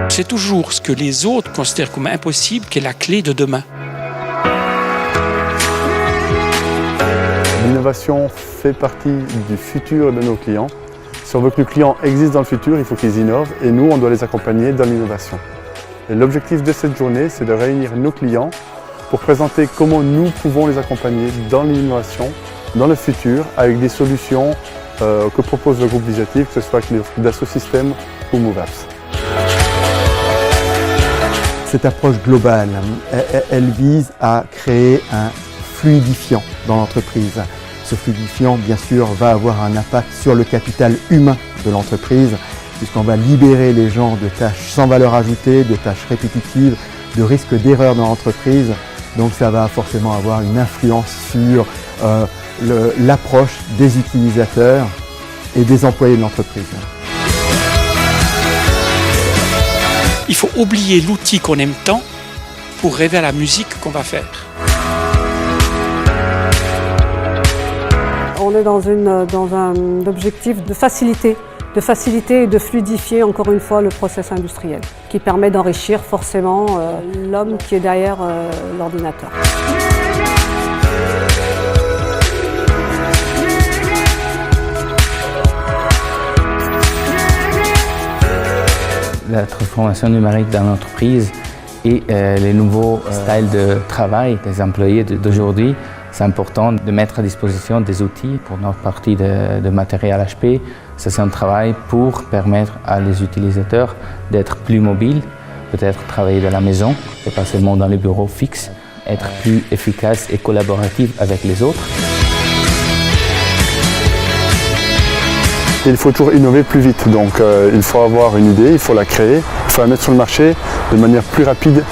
C'est toujours ce que les autres considèrent comme impossible qui est la clé de demain. L'innovation fait partie du futur de nos clients. Si on veut que nos clients existent dans le futur, il faut qu'ils innovent et nous, on doit les accompagner dans l'innovation. Et l'objectif de cette journée, c'est de réunir nos clients pour présenter comment nous pouvons les accompagner dans l'innovation, dans le futur, avec des solutions que propose le groupe Visiative, que ce soit avec Dassault Systèmes ou MoveApps. Cette approche globale, elle vise à créer un fluidifiant dans l'entreprise. Ce fluidifiant, bien sûr, va avoir un impact sur le capital humain de l'entreprise, puisqu'on va libérer les gens de tâches sans valeur ajoutée, de tâches répétitives, de risques d'erreur dans l'entreprise. Donc ça va forcément avoir une influence sur l'approche des utilisateurs et des employés de l'entreprise. Il faut oublier l'outil qu'on aime tant pour rêver à la musique qu'on va faire. On est dans un objectif de faciliter et de fluidifier encore une fois le process industriel, qui permet d'enrichir forcément l'homme qui est derrière l'ordinateur. La transformation numérique dans l'entreprise et les nouveaux styles de travail des employés d'aujourd'hui, c'est important de mettre à disposition des outils pour notre partie de matériel HP. Ça, c'est un travail pour permettre à les utilisateurs d'être plus mobiles, peut-être travailler de la maison et pas seulement dans les bureaux fixes, être plus efficace et collaboratif avec les autres. Il faut toujours innover plus vite, donc il faut avoir une idée, il faut la créer, il faut la mettre sur le marché de manière plus rapide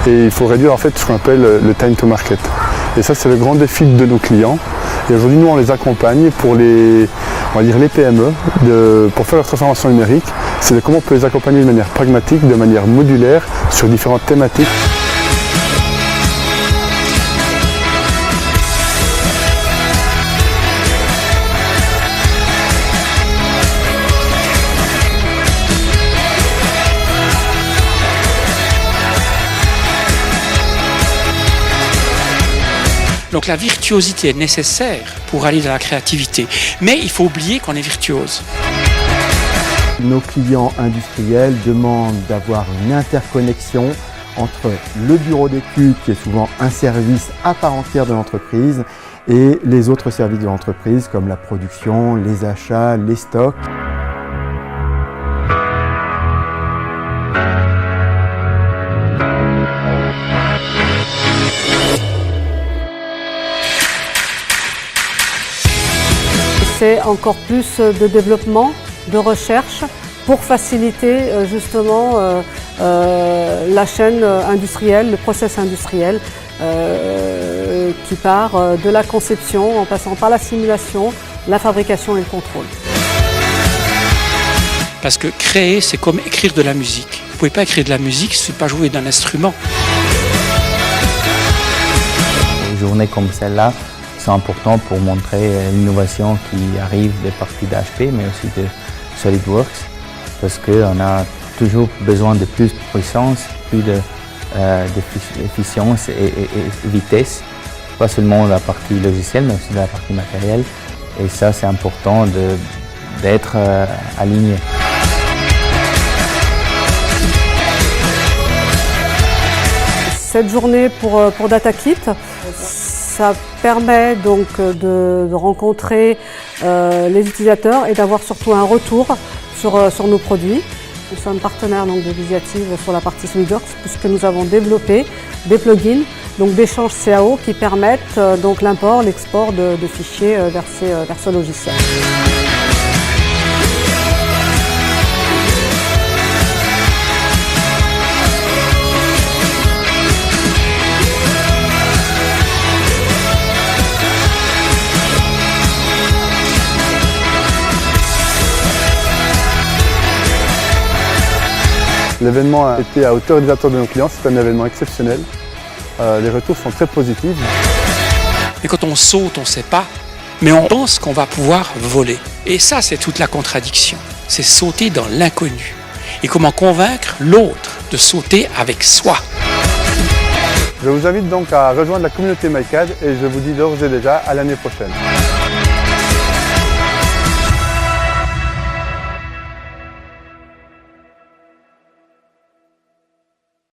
et il faut réduire en fait ce qu'on appelle le time to market. Et ça, c'est le grand défi de nos clients. Et aujourd'hui, nous, on les accompagne pour les PME, pour faire leur transformation numérique. C'est de comment on peut les accompagner de manière pragmatique, de manière modulaire, sur différentes thématiques. Donc la virtuosité est nécessaire pour aller dans la créativité, mais il faut oublier qu'on est virtuose. Nos clients industriels demandent d'avoir une interconnexion entre le bureau d'études, qui est souvent un service à part entière de l'entreprise, et les autres services de l'entreprise, comme la production, les achats, les stocks. C'est encore plus de développement, de recherche pour faciliter justement la chaîne industrielle, le process industriel qui part de la conception en passant par la simulation, la fabrication et le contrôle. Parce que créer, c'est comme écrire de la musique. Vous ne pouvez pas écrire de la musique si vous ne pas jouer d'un instrument. Des journées comme celle-là, c'est important pour montrer l'innovation qui arrive des parties d'HP, mais aussi de SolidWorks, parce qu'on a toujours besoin de plus de puissance, plus d'efficience et vitesse, pas seulement la partie logicielle, mais aussi la partie matérielle. Et ça, c'est important d'être aligné. Cette journée pour DataKit, ça permet donc de rencontrer les utilisateurs et d'avoir surtout un retour sur nos produits. Nous sommes partenaires donc, de Visiative sur la partie SolidWorks puisque nous avons développé des plugins d'échange CAO qui permettent donc l'import, l'export de fichiers vers ce logiciel. L'événement a été à hauteur des attentes de nos clients, c'est un événement exceptionnel. Les retours sont très positifs. Mais quand on saute, on ne sait pas. Mais on pense qu'on va pouvoir voler. Et ça, c'est toute la contradiction. C'est sauter dans l'inconnu. Et comment convaincre l'autre de sauter avec soi. Je vous invite donc à rejoindre la communauté MyCAD et je vous dis d'ores et déjà à l'année prochaine.